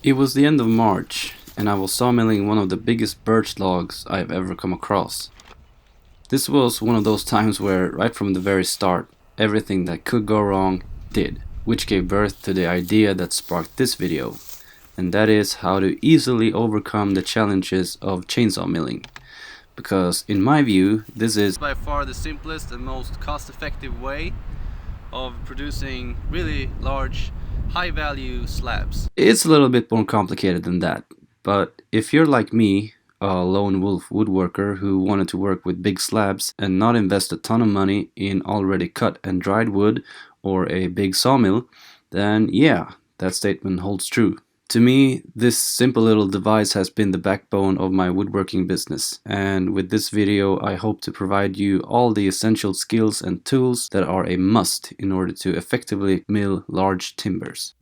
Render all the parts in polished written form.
It was the end of March, and I was sawmilling one of the biggest birch logs I've ever come across. This was one of those times where, right from the very start, everything that could go wrong did, which gave birth to the idea that sparked this video, and that is how to easily overcome the challenges of chainsaw milling. Because in my view, this is by far the simplest and most cost-effective way of producing really large, high-value slabs. It's a little bit more complicated than that, but if you're like me, a lone wolf woodworker who wanted to work with big slabs and not invest a ton of money in already cut and dried wood or a big sawmill, then yeah, that statement holds true. To me, this simple little device has been the backbone of my woodworking business, and with this video I hope to provide you all the essential skills and tools that are a must in order to effectively mill large timbers.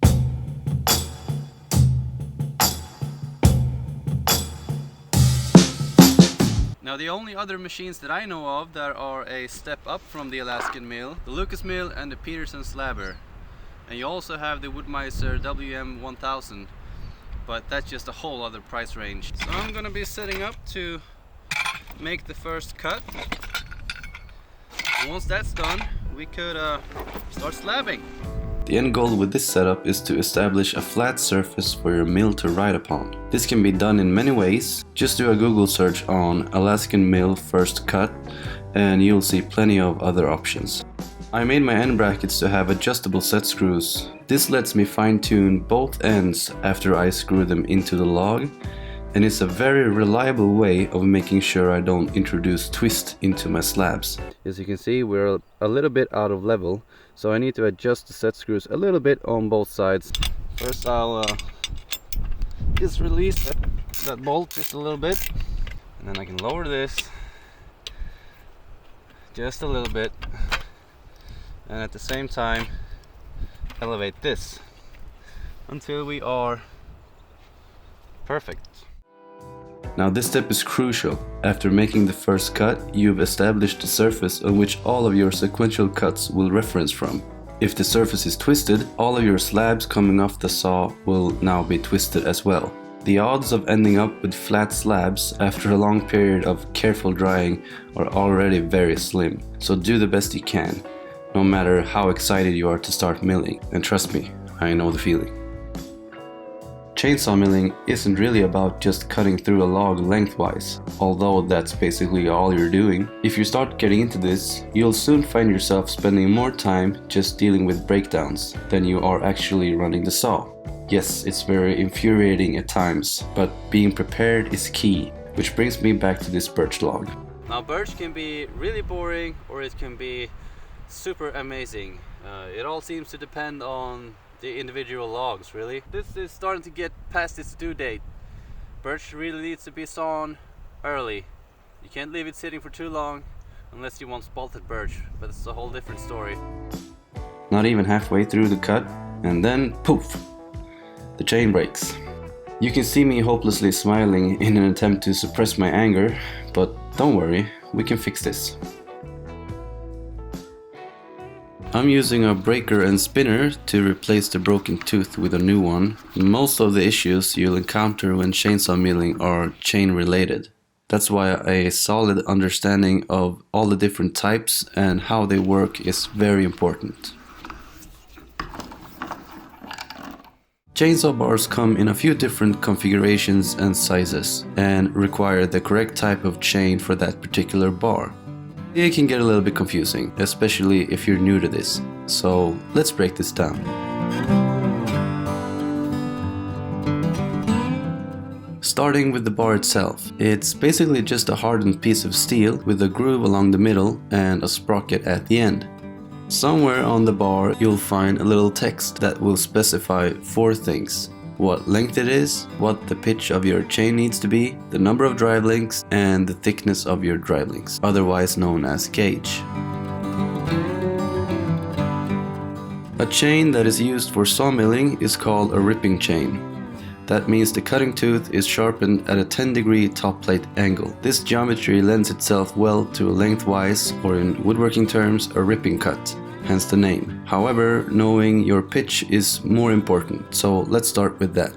Now, the only other machines that I know of that are a step up from the Alaskan mill, the Lucas mill and the Peterson slabber. And you also have the Woodmeister WM1000, but that's just a whole other price range. So I'm gonna be setting up to make the first cut. And once that's done, we could start slabbing. The end goal with this setup is to establish a flat surface for your mill to ride upon. This can be done in many ways. Just do a Google search on Alaskan mill first cut and you'll see plenty of other options. I made my end brackets to have adjustable set screws. This lets me fine-tune both ends after I screw them into the log, and it's a very reliable way of making sure I don't introduce twist into my slabs. As you can see, we're a little bit out of level, so I need to adjust the set screws a little bit on both sides. First I'll just release that bolt just a little bit, and then I can lower this just a little bit, and at the same time elevate this until we are perfect. Now this step is crucial. After making the first cut, you've established the surface on which all of your sequential cuts will reference from. If the surface is twisted, all of your slabs coming off the saw will now be twisted as well. The odds of ending up with flat slabs after a long period of careful drying are already very slim, so do the best you can, no matter how excited you are to start milling, and trust me, I know the feeling. Chainsaw milling isn't really about just cutting through a log lengthwise, although that's basically all you're doing. If you start getting into this, you'll soon find yourself spending more time just dealing with breakdowns than you are actually running the saw. Yes, it's very infuriating at times, but being prepared is key, which brings me back to this birch log. Now, birch can be really boring or it can be super amazing. It all seems to depend on the individual logs, really. This is starting to get past its due date. Birch really needs to be sawn early. You can't leave it sitting for too long unless you want spalted birch, but it's a whole different story. Not even halfway through the cut, and then poof, the chain breaks. You can see me hopelessly smiling in an attempt to suppress my anger, but don't worry, we can fix this. I'm using a breaker and spinner to replace the broken tooth with a new one. Most of the issues you'll encounter when chainsaw milling are chain related. That's why a solid understanding of all the different types and how they work is very important. Chainsaw bars come in a few different configurations and sizes and require the correct type of chain for that particular bar. It can get a little bit confusing, especially if you're new to this, so let's break this down. Starting with the bar itself, it's basically just a hardened piece of steel with a groove along the middle and a sprocket at the end. Somewhere on the bar you'll find a little text that will specify 4 things: what length it is, what the pitch of your chain needs to be, the number of drive links, and the thickness of your drive links, otherwise known as gauge. A chain that is used for sawmilling is called a ripping chain. That means the cutting tooth is sharpened at a 10-degree top plate angle. This geometry lends itself well to a lengthwise, or in woodworking terms, a ripping cut, hence the name. However, knowing your pitch is more important, so let's start with that.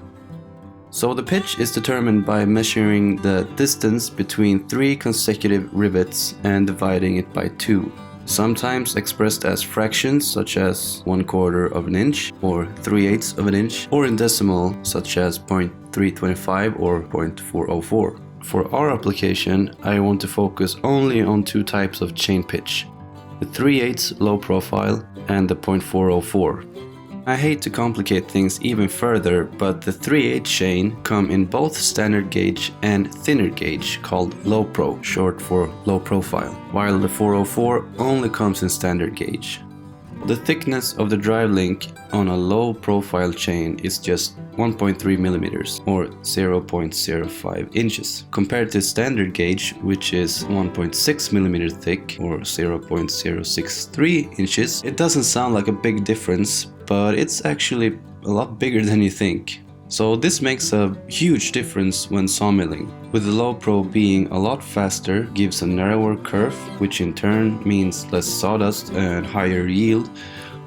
So the pitch is determined by measuring the distance between 3 consecutive rivets and dividing it by 2. Sometimes expressed as fractions such as 1/4 of an inch or 3/8 of an inch, or in decimal such as 0.325 or 0.404. For our application, I want to focus only on 2 types of chain pitch, the 3/8 low profile and the 0.404. I hate to complicate things even further, but the 3/8 chain come in both standard gauge and thinner gauge called low pro, short for low profile, while the 404 only comes in standard gauge. The thickness of the drive link on a low profile chain is just 1.3 millimeters or 0.05 inches. Compared to standard gauge, which is 1.6 millimeter thick or 0.063 inches, it doesn't sound like a big difference, but it's actually a lot bigger than you think. So this makes a huge difference when sawmilling, with the low pro being a lot faster, gives a narrower kerf, which in turn means less sawdust and higher yield,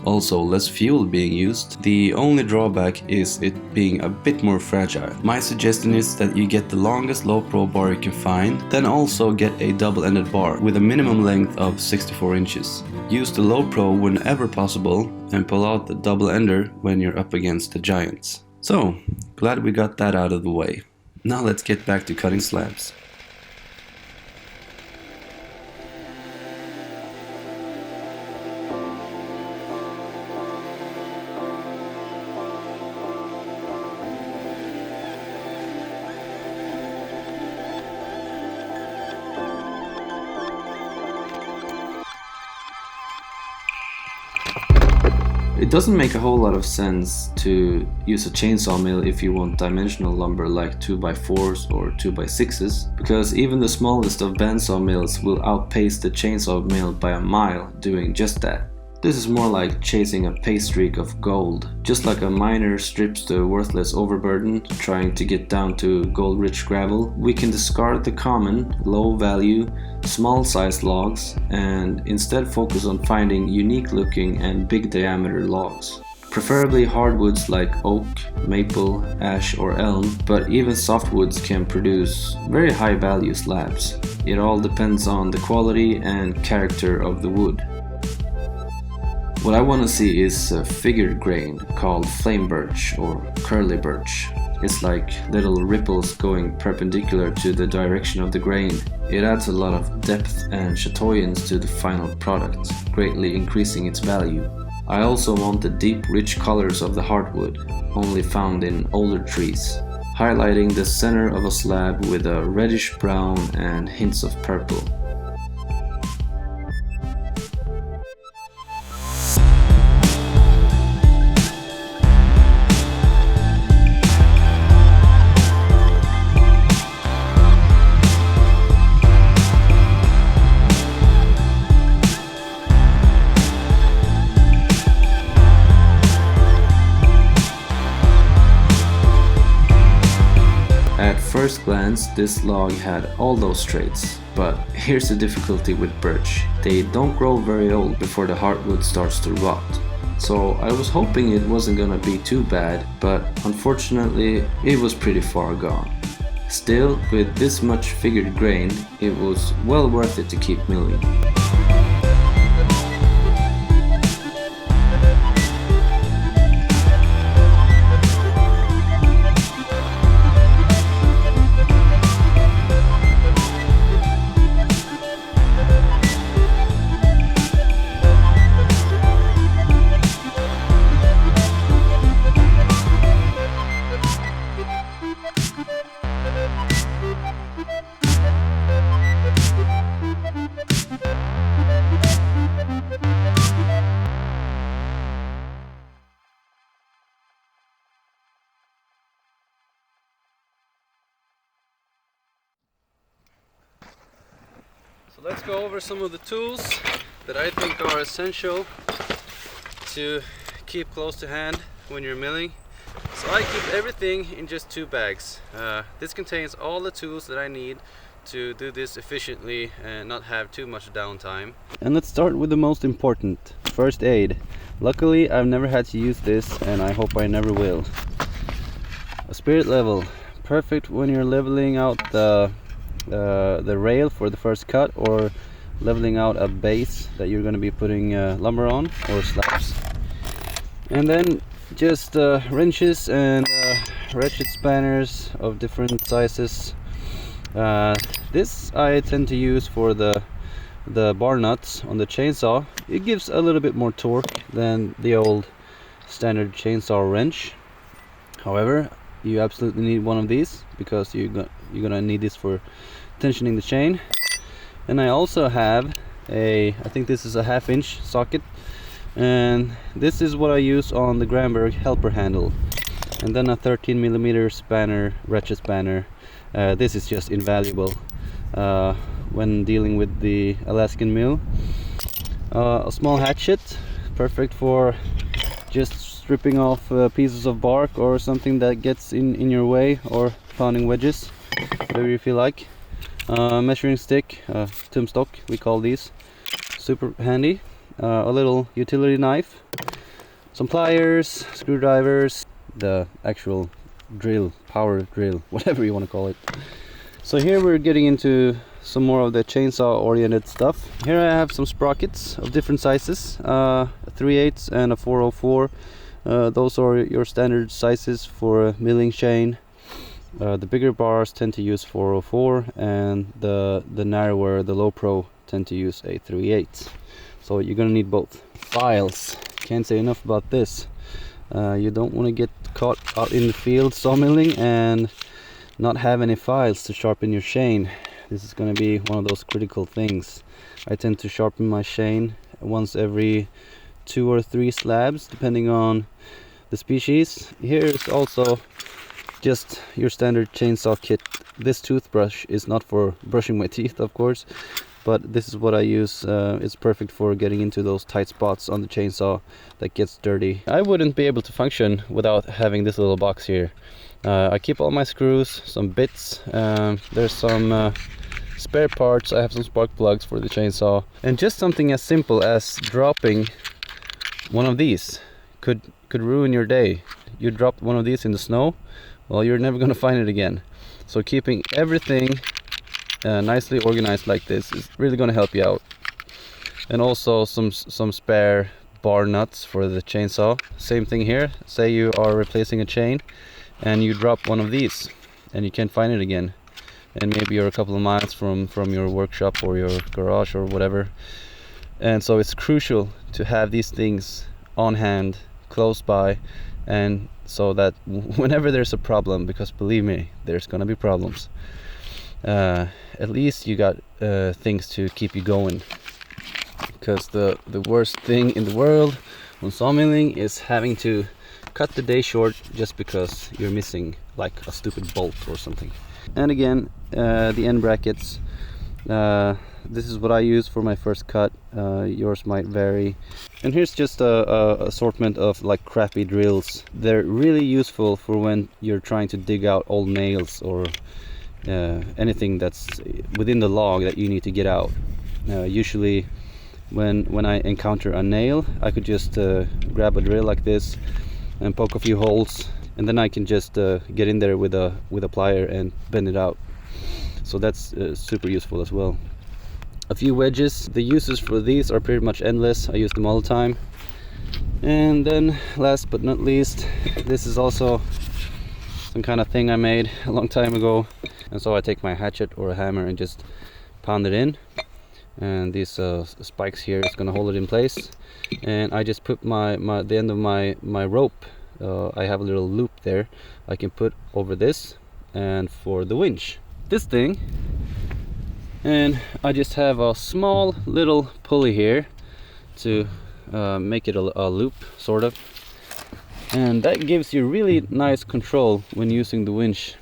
also less fuel being used. The only drawback is it being a bit more fragile. My suggestion is that you get the longest low pro bar you can find, then also get a double-ended bar with a minimum length of 64 inches. Use the low pro whenever possible and pull out the double-ender when you're up against the giants. So, glad we got that out of the way. Now let's get back to cutting slabs. It doesn't make a whole lot of sense to use a chainsaw mill if you want dimensional lumber like 2x4s or 2x6s, because even the smallest of bandsaw mills will outpace the chainsaw mill by a mile doing just that. This is more like chasing a pay streak of gold. Just like a miner strips the worthless overburden trying to get down to gold-rich gravel, we can discard the common, low-value, small-sized logs and instead focus on finding unique-looking and big-diameter logs. Preferably hardwoods like oak, maple, ash or elm, but even softwoods can produce very high-value slabs. It all depends on the quality and character of the wood. What I want to see is a figured grain called flame birch or curly birch. It's like little ripples going perpendicular to the direction of the grain. It adds a lot of depth and chatoyance to the final product, greatly increasing its value. I also want the deep, rich colors of the hardwood, only found in older trees, highlighting the center of a slab with a reddish brown and hints of purple. At first glance, this log had all those traits, but here's the difficulty with birch. They don't grow very old before the hardwood starts to rot. So I was hoping it wasn't gonna be too bad, but unfortunately it was pretty far gone. Still, with this much figured grain, it was well worth it to keep milling. So let's go over some of the tools that I think are essential to keep close to hand when you're milling. So I keep everything in just 2 bags. This contains all the tools that I need to do this efficiently and not have too much downtime. And let's start with the most important, first aid. Luckily I've never had to use this and I hope I never will. A spirit level, perfect when you're leveling out the rail for the first cut, or leveling out a base that you're going to be putting lumber on, or slabs. And then just wrenches and ratchet spanners of different sizes. This I tend to use for the bar nuts on the chainsaw. It gives a little bit more torque than the old standard chainsaw wrench. However, you absolutely need one of these, because you're gonna need this for tensioning the chain. And I also have I think this is a 1/2 inch socket, and this is what I use on the Granberg helper handle. And then a 13mm spanner, ratchet spanner. This is just invaluable when dealing with the Alaskan mill. A small hatchet, perfect for just stripping off pieces of bark or something that gets in your way, or pounding wedges, whatever you feel like. Measuring stick, tumstock we call these, super handy. A little utility knife, some pliers, screwdrivers, the actual drill, power drill, whatever you want to call it. So here we're getting into some more of the chainsaw oriented stuff. Here I have some sprockets of different sizes, a 3/8 and a 404. Those are your standard sizes for a milling chain. The bigger bars tend to use 404, and the narrower, the low pro, tend to use a 3/8. So you're gonna need both. Files, can't say enough about this. You don't want to get caught out in the field sawmilling and not have any files to sharpen your chain. This is going to be one of those critical things. I tend to sharpen my chain once every 2 or 3 slabs, depending on the species. Here's also just your standard chainsaw kit. This toothbrush is not for brushing my teeth, of course, but this is what I use. It's perfect for getting into those tight spots on the chainsaw that gets dirty. I wouldn't be able to function without having this little box here. I keep all my screws, some bits, there's some spare parts. I have some spark plugs for the chainsaw, and just something as simple as dropping one of these could ruin your day. You drop one of these in the snow, well, you're never gonna find it again. So keeping everything nicely organized like this is really going to help you out. And also some spare bar nuts for the chainsaw. Same thing here. Say you are replacing a chain and you drop one of these and you can't find it again, and maybe you're a couple of miles from your workshop or your garage or whatever, and so it's crucial to have these things on hand, close by, and so that whenever there's a problem, because believe me, there's gonna be problems, at least you got things to keep you going. Because the worst thing in the world when sawmilling is having to cut the day short just because you're missing like a stupid bolt or something. And again, the end brackets, this is what I use for my first cut. Yours might vary. And here's just a assortment of like crappy drills. They're really useful for when you're trying to dig out old nails or anything that's within the log that you need to get out. Usually when I encounter a nail, I could just grab a drill like this and poke a few holes, and then I can just get in there with a plier and bend it out. So that's super useful as well. A few wedges. The uses for these are pretty much endless. I use them all the time. And then last but not least, this is also some kind of thing I made a long time ago. And so I take my hatchet or a hammer and just pound it in, and these spikes here is gonna hold it in place. And I just put the end of my rope, I have a little loop there I can put over this and for the winch this thing, and I just have a small little pulley here to make it a loop, sort of, and that gives you really nice control when using the winch.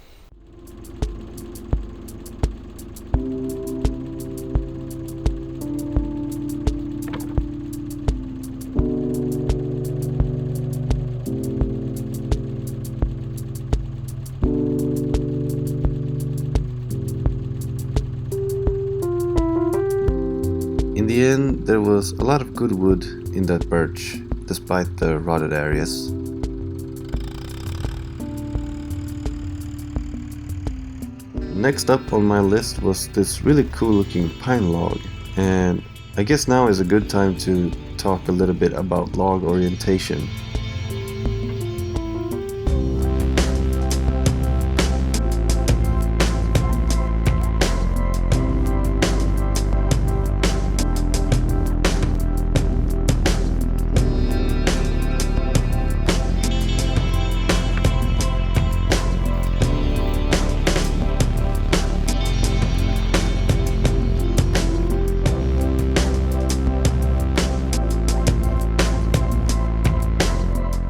In the end, there was a lot of good wood in that birch, despite the rotted areas. Next up on my list was this really cool looking pine log, and I guess now is a good time to talk a little bit about log orientation.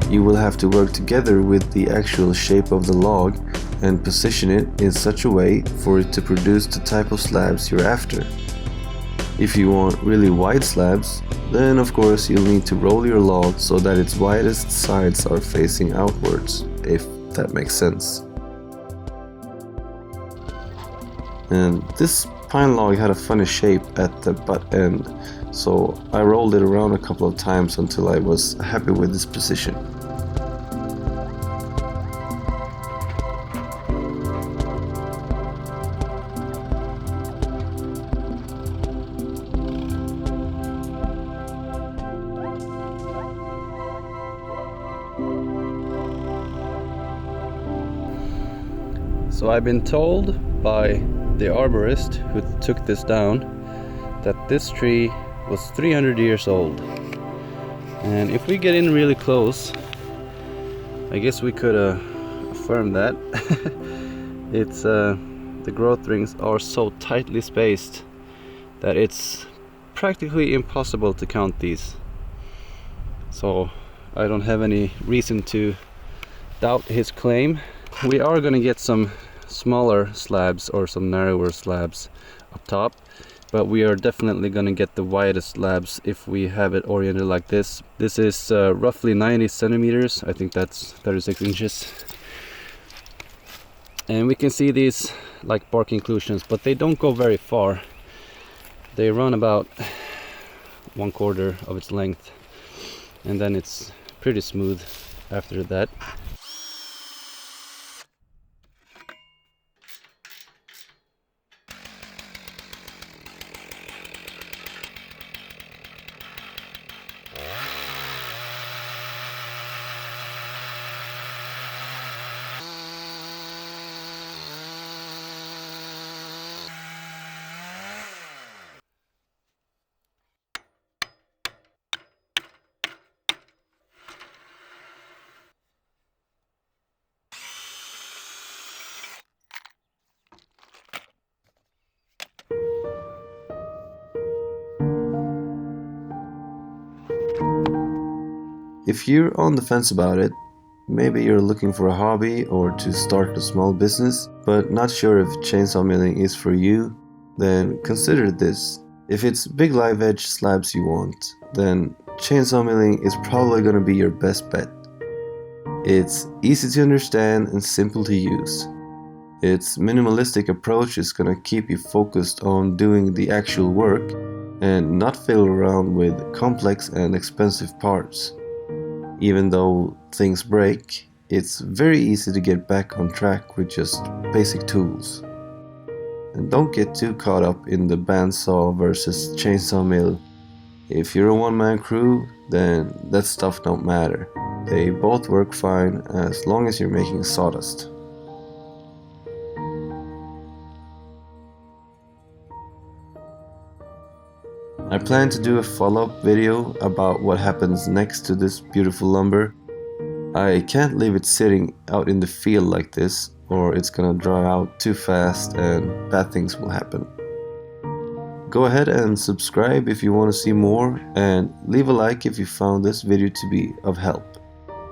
You will have to work together with the actual shape of the log and position it in such a way for it to produce the type of slabs you're after. If you want really wide slabs, then of course you'll need to roll your log so that its widest sides are facing outwards, if that makes sense. And this pine log had a funny shape at the butt end, so I rolled it around a couple of times until I was happy with this position. So I've been told by the arborist who took this down that this tree was 300 years old. And if we get in really close, I guess we could affirm that. It's the growth rings are so tightly spaced that it's practically impossible to count these. So I don't have any reason to doubt his claim. We are going to get some smaller slabs or some narrower slabs up top, but we are definitely going to get the widest slabs if we have it oriented like this. This is roughly 90 centimeters. I think that's 36 inches. And we can see these like bark inclusions, but they don't go very far. They run about 1/4 of its length, and then it's pretty smooth after that. If you're on the fence about it, maybe you're looking for a hobby or to start a small business, but not sure if chainsaw milling is for you, then consider this. If it's big live edge slabs you want, then chainsaw milling is probably going to be your best bet. It's easy to understand and simple to use. Its minimalistic approach is going to keep you focused on doing the actual work and not fiddle around with complex and expensive parts. Even though things break, it's very easy to get back on track with just basic tools. And don't get too caught up in the bandsaw versus chainsaw mill. If you're a one-man crew, then that stuff don't matter. They both work fine as long as you're making sawdust. I plan to do a follow-up video about what happens next to this beautiful lumber. I can't leave it sitting out in the field like this, or it's gonna dry out too fast and bad things will happen. Go ahead and subscribe if you want to see more, and leave a like if you found this video to be of help.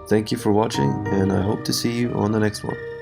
Thank you for watching, and I hope to see you on the next one.